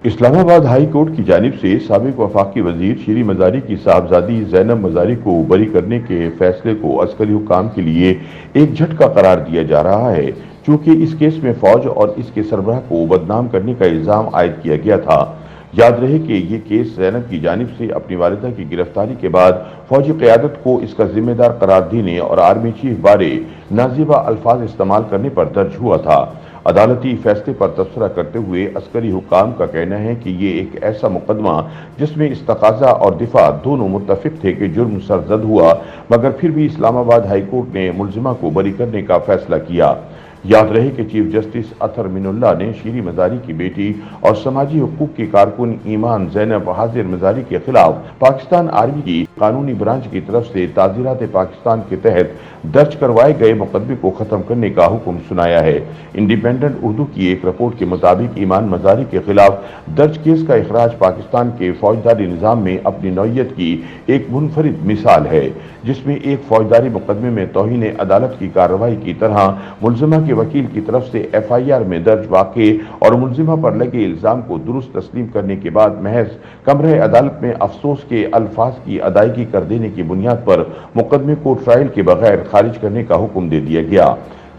اسلام آباد high court کی جانب سے سابق وفاقی وزیر شیریں مزاری کی صاحبزادی زینب مزاری کو بری کرنے کے فیصلے کو عسکری حکام کے لیے ایک جھٹکا قرار دیا جا رہا ہے، چونکہ اس کیس میں فوج اور اس کے سربراہ کو بدنام کرنے کا الزام عائد کیا گیا تھا۔ یاد رہے کہ یہ کیس زینب کی جانب سے اپنی والدہ کی گرفتاری کے بعد فوجی قیادت کو اس کا ذمہ دار قرار دینے اور آرمی چیف بارے نازیبہ الفاظ استعمال کرنے پر درج ہوا تھا۔ عدالتی فیصلے پر تبصرہ کرتے ہوئے عسکری حکام کا کہنا ہے کہ یہ ایک ایسا مقدمہ جس میں استقاضہ اور دفاع دونوں متفق تھے کہ جرم سرزد ہوا، مگر پھر بھی اسلام آباد ہائی کورٹ نے ملزمہ کو بری کرنے کا فیصلہ کیا۔ یاد رہے کہ چیف جسٹس اطہر من اللہ نے شیریں مزاری کی بیٹی اور سماجی حقوق کی کارکن ایمان زینب حاضر مزاری کے خلاف پاکستان آرمی کی قانونی برانچ کی طرف سے تعزیرات پاکستان کے تحت درج کروائے گئے مقدمے کو ختم کرنے کا حکم سنایا ہے۔ انڈیپینڈنٹ اردو کی ایک رپورٹ کے مطابق ایمان مزاری کے خلاف درج کیس کا اخراج پاکستان کے فوجداری نظام میں اپنی نوعیت کی ایک منفرد مثال ہے، جس میں ایک فوجداری مقدمے میں توہین عدالت کی کارروائی کی طرح ملزمہ کے وکیل کی طرف سے ایف آئی آر میں درج واقع اور ملزمہ پر لگے الزام کو درست تسلیم کرنے کے بعد محض کمرہ عدالت میں افسوس کے الفاظ کی ادائیگی کر دینے کی بنیاد پر مقدمے کو ٹرائل کے بغیر خارج کرنے کا حکم دے دیا گیا۔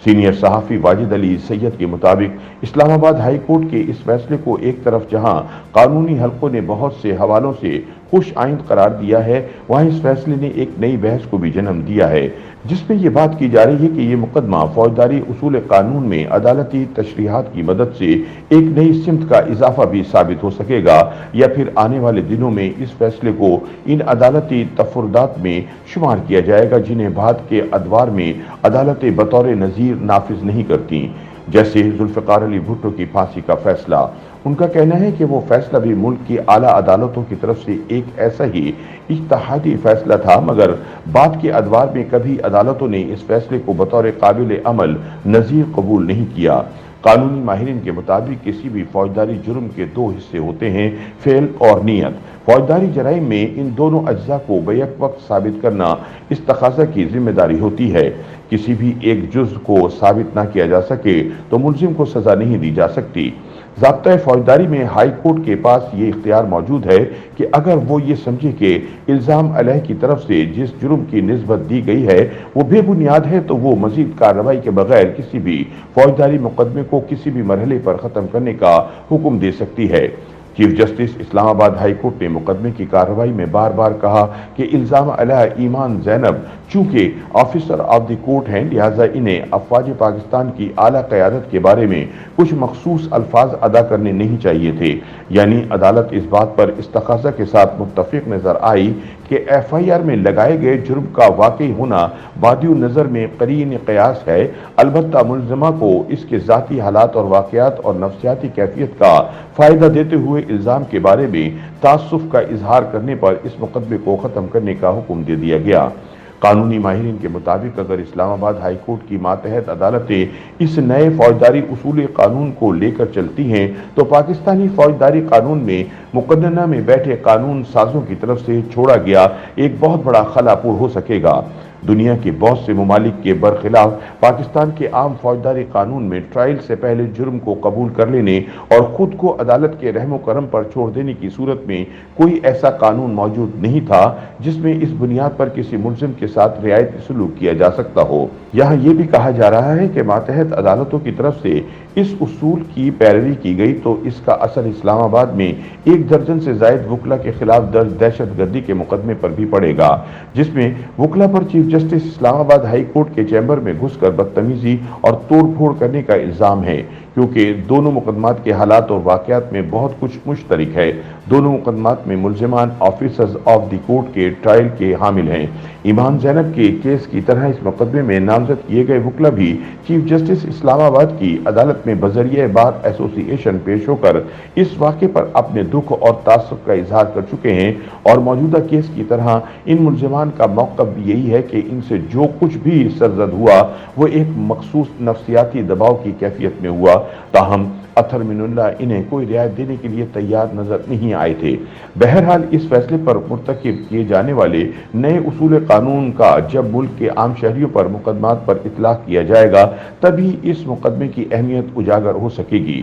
سینئر صحافی واجد علی سید کے مطابق اسلام آباد ہائی کورٹ کے اس فیصلے کو ایک طرف جہاں قانونی حلقوں نے بہت سے حوالوں سے خوش آئند قرار دیا ہے، وہیں اس فیصلے نے ایک نئی بحث کو بھی جنم دیا ہے، جس میں یہ بات کی جا رہی ہے کہ یہ مقدمہ فوجداری اصول قانون میں عدالتی تشریحات کی مدد سے ایک نئی سمت کا اضافہ بھی ثابت ہو سکے گا، یا پھر آنے والے دنوں میں اس فیصلے کو ان عدالتی تفردات میں شمار کیا جائے گا جنہیں بعد کے ادوار میں عدالتیں بطور نظیر نافذ نہیں کرتی، جیسے ذوالفقار علی بھٹو کی پھانسی کا فیصلہ۔ ان کا کہنا ہے کہ وہ فیصلہ بھی ملک کی اعلیٰ عدالتوں کی طرف سے ایک ایسا ہی اجتہادی فیصلہ تھا، مگر بعد کے ادوار میں کبھی عدالتوں نے اس فیصلے کو بطور قابل عمل نظیر قبول نہیں کیا۔ قانونی ماہرین کے مطابق کسی بھی فوجداری جرم کے دو حصے ہوتے ہیں، فعل اور نیت۔ فوجداری جرائم میں ان دونوں اجزاء کو بیک وقت ثابت کرنا استقاضہ کی ذمہ داری ہوتی ہے۔ کسی بھی ایک جزء کو ثابت نہ کیا جا سکے تو ملزم کو سزا نہیں دی جا سکتی۔ ضابطۂ فوجداری میں ہائی کورٹ کے پاس یہ اختیار موجود ہے کہ اگر وہ یہ سمجھے کہ الزام علیہ کی طرف سے جس جرم کی نسبت دی گئی ہے وہ بے بنیاد ہے تو وہ مزید کارروائی کے بغیر کسی بھی فوجداری مقدمے کو کسی بھی مرحلے پر ختم کرنے کا حکم دے سکتی ہے۔ چیف جسٹس اسلام آباد ہائی کورٹ نے مقدمے کی کارروائی میں بار بار کہا کہ الزام علیہ ایمان زینب چونکہ آفیسر آف دی کورٹ ہیں، لہٰذا انہیں افواج پاکستان کی اعلیٰ قیادت کے بارے میں کچھ مخصوص الفاظ ادا کرنے نہیں چاہیے تھے، یعنی عدالت اس بات پر استقاضہ کے ساتھ متفق نظر آئی کہ ایف آئی آر میں لگائے گئے جرم کا واقعی ہونا بادی نظر میں قرین قیاس ہے، البتہ ملزمہ کو اس کے ذاتی حالات اور واقعات اور نفسیاتی کیفیت کا فائدہ دیتے ہوئے الزام کے بارے میں تعصب کا اظہار کرنے پر اس مقدمے کو ختم کرنے کا حکم دے دیا گیا۔ قانونی ماہرین کے مطابق اگر اسلام آباد ہائی کورٹ کی ماتحت عدالتیں اس نئے فوجداری اصول قانون کو لے کر چلتی ہیں تو پاکستانی فوجداری قانون میں مقننہ میں بیٹھے قانون سازوں کی طرف سے چھوڑا گیا ایک بہت بڑا خلا پور ہو سکے گا۔ دنیا کے بہت سے ممالک کے برخلاف پاکستان کے عام فوجداری قانون میں ٹرائل سے پہلے جرم کو قبول کر لینے اور خود کو عدالت کے رحم و کرم پر چھوڑ دینے کی صورت میں کوئی ایسا قانون موجود نہیں تھا جس میں اس بنیاد پر کسی ملزم کے ساتھ رعایتی سلوک کیا جا سکتا ہو۔ یہاں یہ بھی کہا جا رہا ہے کہ ماتحت عدالتوں کی طرف سے اس اصول کی پیروی کی گئی تو اس کا اثر اسلام آباد میں 1 درجن سے زائد وکلا کے خلاف درج دہشت گردی کے مقدمے پر بھی پڑے گا، جس میں وکلا پر چیف جسٹس اسلام آباد ہائی کورٹ کے چیمبر میں گھس کر بدتمیزی اور توڑ پھوڑ کرنے کا الزام ہے، کیونکہ دونوں مقدمات کے حالات اور واقعات میں بہت کچھ مشترک ہے۔ دونوں مقدمات میں ملزمان آفیسرز آف دی کورٹ کے ٹرائل کے حامل ہیں۔ ایمان زینب کے کیس کی طرح اس مقدمے میں نامزد کیے گئے وکلا بھی چیف جسٹس اسلام آباد کی عدالت میں بذریعہ بار ایسوسی ایشن پیش ہو کر اس واقعے پر اپنے دکھ اور تعصب کا اظہار کر چکے ہیں، اور موجودہ کیس کی طرح ان ملزمان کا موقف بھی یہی ہے کہ ان سے جو کچھ بھی سرزد ہوا وہ ایک مخصوص نفسیاتی دباؤ کی کیفیت میں ہوا، تاہم اطہر من اللہ انہیں کوئی رعایت دینے کے لیے تیار نظر نہیں آئے تھے۔ بہرحال اس فیصلے پر مرتکب کیے جانے والے نئے اصول قانون کا جب ملک کے عام شہریوں پر مقدمات پر اطلاق کیا جائے گا تبھی اس مقدمے کی اہمیت اجاگر ہو سکے گی۔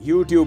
YouTube